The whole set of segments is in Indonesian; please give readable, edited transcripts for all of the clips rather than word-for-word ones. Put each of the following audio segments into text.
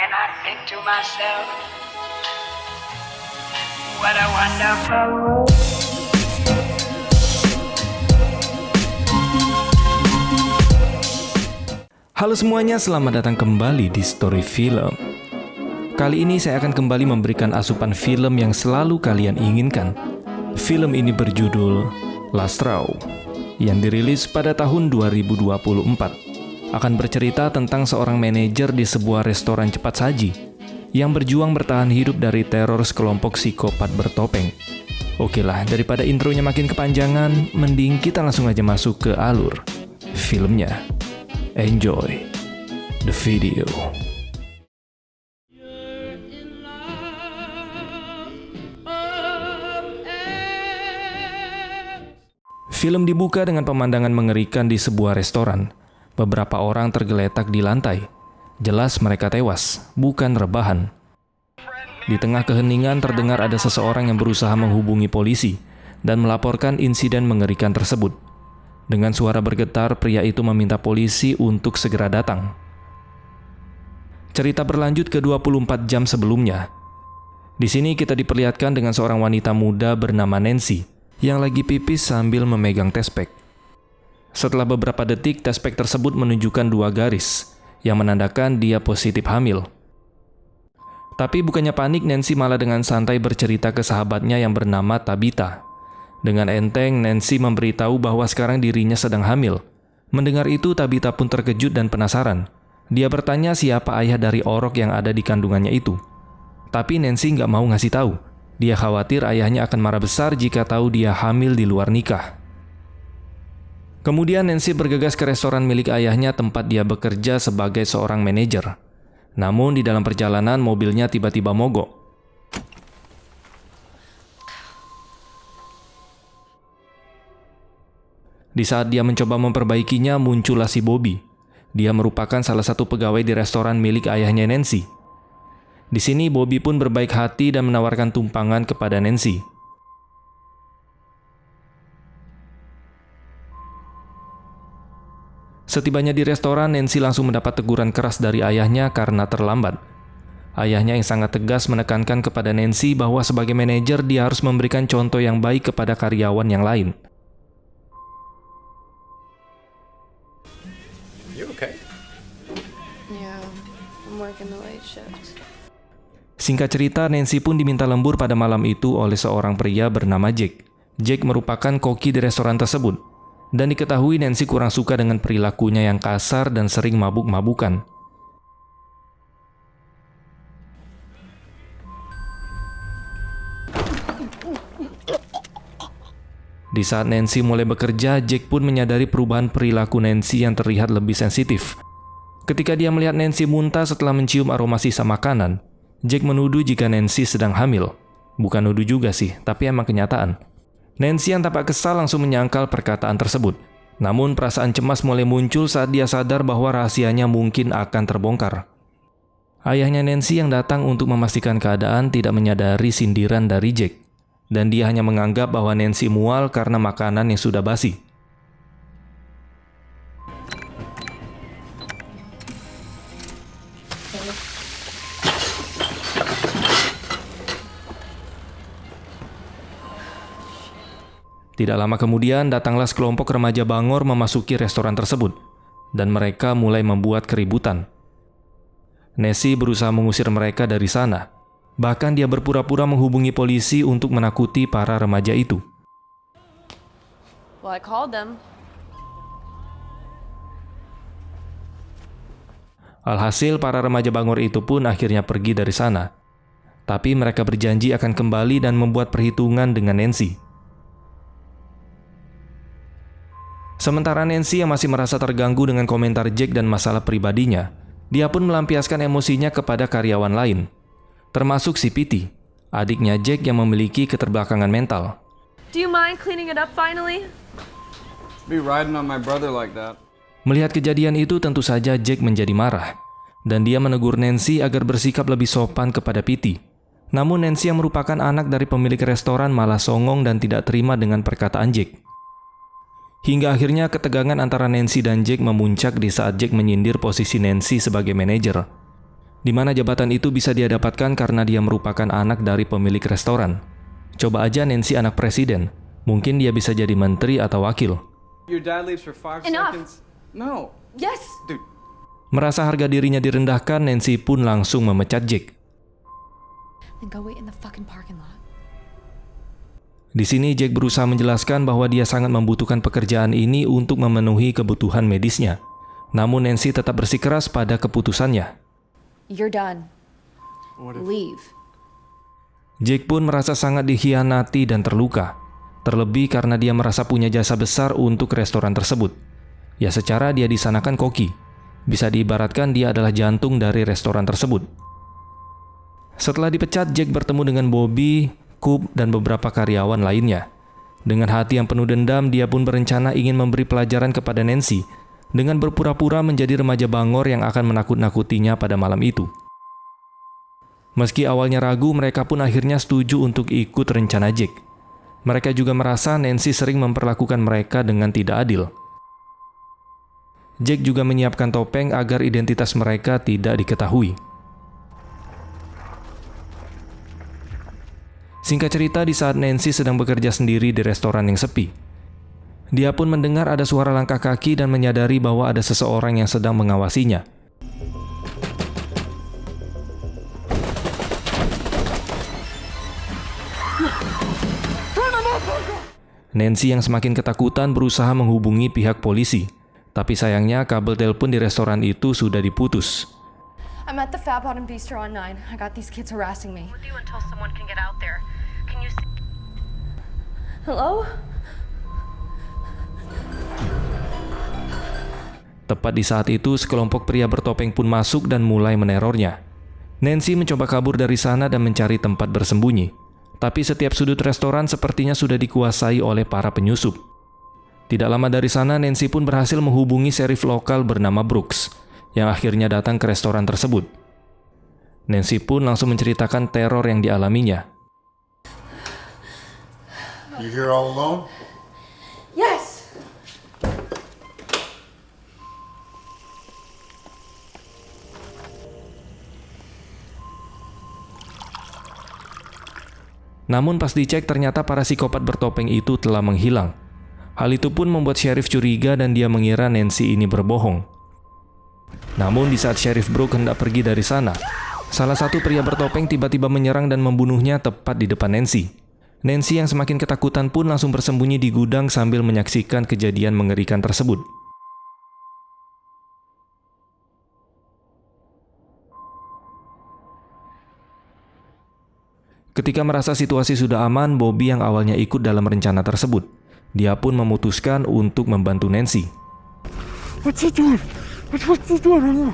and I think to myself, what a wonderful world. Halo semuanya, selamat datang kembali di Story Film. Kali ini saya akan kembali memberikan asupan film yang selalu kalian inginkan. Film ini berjudul Last Row, yang dirilis pada tahun 2024. Akan bercerita tentang seorang manajer di sebuah restoran cepat saji yang berjuang bertahan hidup dari teror sekelompok psikopat bertopeng. Oke lah, daripada intronya makin kepanjangan, mending kita langsung aja masuk ke alur filmnya. Enjoy the video. Film dibuka dengan pemandangan mengerikan di sebuah restoran. Beberapa orang tergeletak di lantai. Jelas mereka tewas, bukan rebahan. Di tengah keheningan terdengar ada seseorang yang berusaha menghubungi polisi dan melaporkan insiden mengerikan tersebut. Dengan suara bergetar, pria itu meminta polisi untuk segera datang. Cerita berlanjut ke 24 jam sebelumnya. Di sini kita diperlihatkan dengan seorang wanita muda bernama Nancy yang lagi pipis sambil memegang tespek. Setelah beberapa detik, tespek tersebut menunjukkan 2 garis yang menandakan dia positif hamil. Tapi bukannya panik, Nancy malah dengan santai bercerita ke sahabatnya yang bernama Tabitha. Dengan enteng, Nancy memberitahu bahwa sekarang dirinya sedang hamil. Mendengar itu, Tabitha pun terkejut dan penasaran. Dia bertanya siapa ayah dari orok yang ada di kandungannya itu. Tapi Nancy nggak mau ngasih tahu. Dia khawatir ayahnya akan marah besar jika tahu dia hamil di luar nikah. Kemudian Nancy bergegas ke restoran milik ayahnya tempat dia bekerja sebagai seorang manajer. Namun di dalam perjalanan mobilnya tiba-tiba mogok. Di saat dia mencoba memperbaikinya, muncullah si Bobby. Dia merupakan salah satu pegawai di restoran milik ayahnya Nancy. Di sini Bobby pun berbaik hati dan menawarkan tumpangan kepada Nancy. Setibanya di restoran, Nancy langsung mendapat teguran keras dari ayahnya karena terlambat. Ayahnya yang sangat tegas menekankan kepada Nancy bahwa sebagai manajer dia harus memberikan contoh yang baik kepada karyawan yang lain. Singkat cerita, Nancy pun diminta lembur pada malam itu oleh seorang pria bernama Jack. Jack merupakan koki di restoran tersebut. Dan diketahui Nancy kurang suka dengan perilakunya yang kasar dan sering mabuk-mabukan. Di saat Nancy mulai bekerja, Jack pun menyadari perubahan perilaku Nancy yang terlihat lebih sensitif. Ketika dia melihat Nancy muntah setelah mencium aroma sisa makanan, Jack menuduh jika Nancy sedang hamil. Bukan nuduh juga sih, tapi emang kenyataan. Nancy yang tampak kesal langsung menyangkal perkataan tersebut. Namun perasaan cemas mulai muncul saat dia sadar bahwa rahasianya mungkin akan terbongkar. Ayahnya Nancy yang datang untuk memastikan keadaan tidak menyadari sindiran dari Jack. Dan dia hanya menganggap bahwa Nancy mual karena makanan yang sudah basi. Tidak lama kemudian, datanglah sekelompok remaja Bangor memasuki restoran tersebut, dan mereka mulai membuat keributan. Nancy berusaha mengusir mereka dari sana. Bahkan dia berpura-pura menghubungi polisi untuk menakuti para remaja itu. Well, I called them. Alhasil, para remaja Bangor itu pun akhirnya pergi dari sana. Tapi mereka berjanji akan kembali dan membuat perhitungan dengan Nancy. Sementara Nancy yang masih merasa terganggu dengan komentar Jack dan masalah pribadinya, dia pun melampiaskan emosinya kepada karyawan lain, termasuk si Pitty, adiknya Jack yang memiliki keterbelakangan mental. Do you mind cleaning it up finally? Be riding on my brother like that. Melihat kejadian itu, tentu saja Jack menjadi marah, dan dia menegur Nancy agar bersikap lebih sopan kepada Pitty. Namun Nancy yang merupakan anak dari pemilik restoran malah songong dan tidak terima dengan perkataan Jack. Hingga akhirnya ketegangan antara Nancy dan Jack memuncak di saat Jack menyindir posisi Nancy sebagai manajer. di mana jabatan itu bisa dia dapatkan karena dia merupakan anak dari pemilik restoran. Coba aja Nancy anak presiden, mungkin dia bisa jadi menteri atau wakil. Your dad leaves for 5 Enough. seconds. No. Yes! Dude, Merasa harga dirinya direndahkan, Nancy pun langsung memecat Jake. Then go wait in the fucking parking lot. Di sini Jake berusaha menjelaskan bahwa dia sangat membutuhkan pekerjaan ini untuk memenuhi kebutuhan medisnya. Namun Nancy tetap bersikeras pada keputusannya. You're done. Leave. Jake pun merasa sangat dikhianati dan terluka. Terlebih karena dia merasa punya jasa besar untuk restoran tersebut. Ya secara dia di sana kan koki. Bisa diibaratkan dia adalah jantung dari restoran tersebut. Setelah dipecat, Jake bertemu dengan Bobby, Coop, dan beberapa karyawan lainnya. Dengan hati yang penuh dendam, dia pun berencana ingin memberi pelajaran kepada Nancy dengan berpura-pura menjadi remaja bangor yang akan menakut-nakutinya pada malam itu. Meski awalnya ragu, mereka pun akhirnya setuju untuk ikut rencana Jake. Mereka juga merasa Nancy sering memperlakukan mereka dengan tidak adil. Jake juga menyiapkan topeng agar identitas mereka tidak diketahui. Singkat cerita, di saat Nancy sedang bekerja sendiri di restoran yang sepi, dia pun mendengar ada suara langkah kaki dan menyadari bahwa ada seseorang yang sedang mengawasinya. Nancy yang semakin ketakutan berusaha menghubungi pihak polisi, tapi sayangnya kabel telepon di restoran itu sudah diputus. I'm at the Fab Bottom Bistro on 9. I got these kids harassing me. With you until someone can get out there. Can you see? Hello? Tepat di saat itu, sekelompok pria bertopeng pun masuk dan mulai menerornya. Nancy mencoba kabur dari sana dan mencari tempat bersembunyi. Tapi setiap sudut restoran sepertinya sudah dikuasai oleh para penyusup. Tidak lama dari sana, Nancy pun berhasil menghubungi sheriff lokal bernama Brooks, yang akhirnya datang ke restoran tersebut. Nancy pun langsung menceritakan teror yang dialaminya. You here all alone? Yes! Namun pas dicek ternyata para psikopat bertopeng itu telah menghilang. Hal itu pun membuat sheriff curiga dan dia mengira Nancy ini berbohong. Namun di saat Sheriff Brooks hendak pergi dari sana, salah satu pria bertopeng tiba-tiba menyerang dan membunuhnya tepat di depan Nancy. Nancy yang semakin ketakutan pun langsung bersembunyi di gudang sambil menyaksikan kejadian mengerikan tersebut. Ketika merasa situasi sudah aman, Bobby yang awalnya ikut dalam rencana tersebut, dia pun memutuskan untuk membantu Nancy. What's he doing? What's he doing?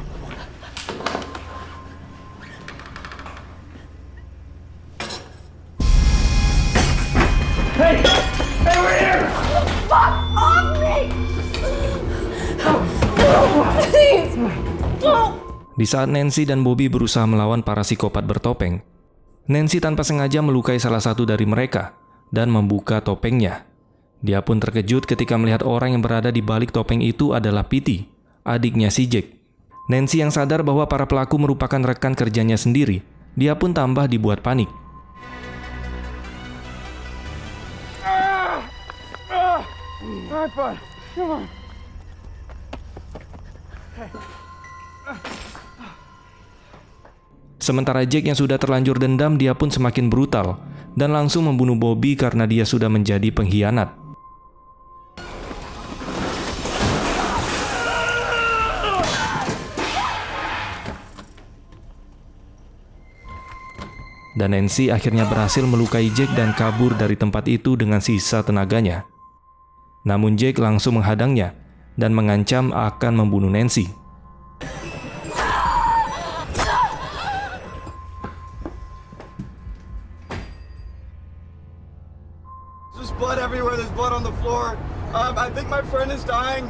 Di saat Nancy dan Bobby berusaha melawan para psikopat bertopeng, Nancy tanpa sengaja melukai salah satu dari mereka dan membuka topengnya. Dia pun terkejut ketika melihat orang yang berada di balik topeng itu adalah Pitty, adiknya si Jake. Nancy yang sadar bahwa para pelaku merupakan rekan kerjanya sendiri, dia pun tambah dibuat panik. Alright, bud. Come on. Sementara Jake yang sudah terlanjur dendam, dia pun semakin brutal dan langsung membunuh Bobby karena dia sudah menjadi pengkhianat. Dan Nancy akhirnya berhasil melukai Jake dan kabur dari tempat itu dengan sisa tenaganya. Namun Jake langsung menghadangnya dan mengancam akan membunuh Nancy. There's blood everywhere. There's blood on the floor. I think my friend is dying.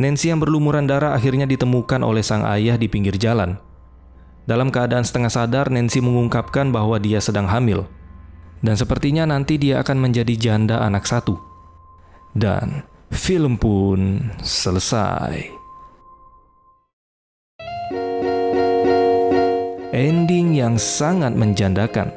Nancy yang berlumuran darah akhirnya ditemukan oleh sang ayah di pinggir jalan. Dalam keadaan setengah sadar, Nancy mengungkapkan bahwa dia sedang hamil. Dan sepertinya nanti dia akan menjadi janda anak satu. Dan film pun selesai. Ending yang sangat menjandakan.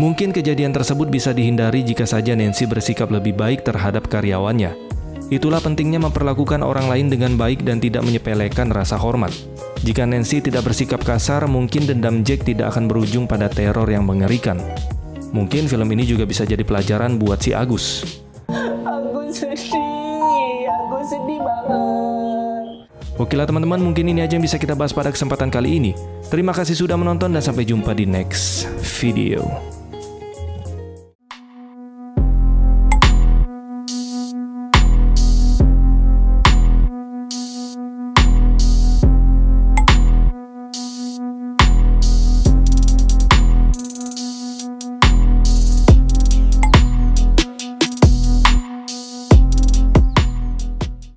Mungkin kejadian tersebut bisa dihindari jika saja Nancy bersikap lebih baik terhadap karyawannya. Itulah pentingnya memperlakukan orang lain dengan baik dan tidak menyepelekan rasa hormat. Jika Nancy tidak bersikap kasar, mungkin dendam Jack tidak akan berujung pada teror yang mengerikan. Mungkin film ini juga bisa jadi pelajaran buat si Agus. Aku sedih banget. Oke lah teman-teman, mungkin ini aja yang bisa kita bahas pada kesempatan kali ini. Terima kasih sudah menonton dan sampai jumpa di next video.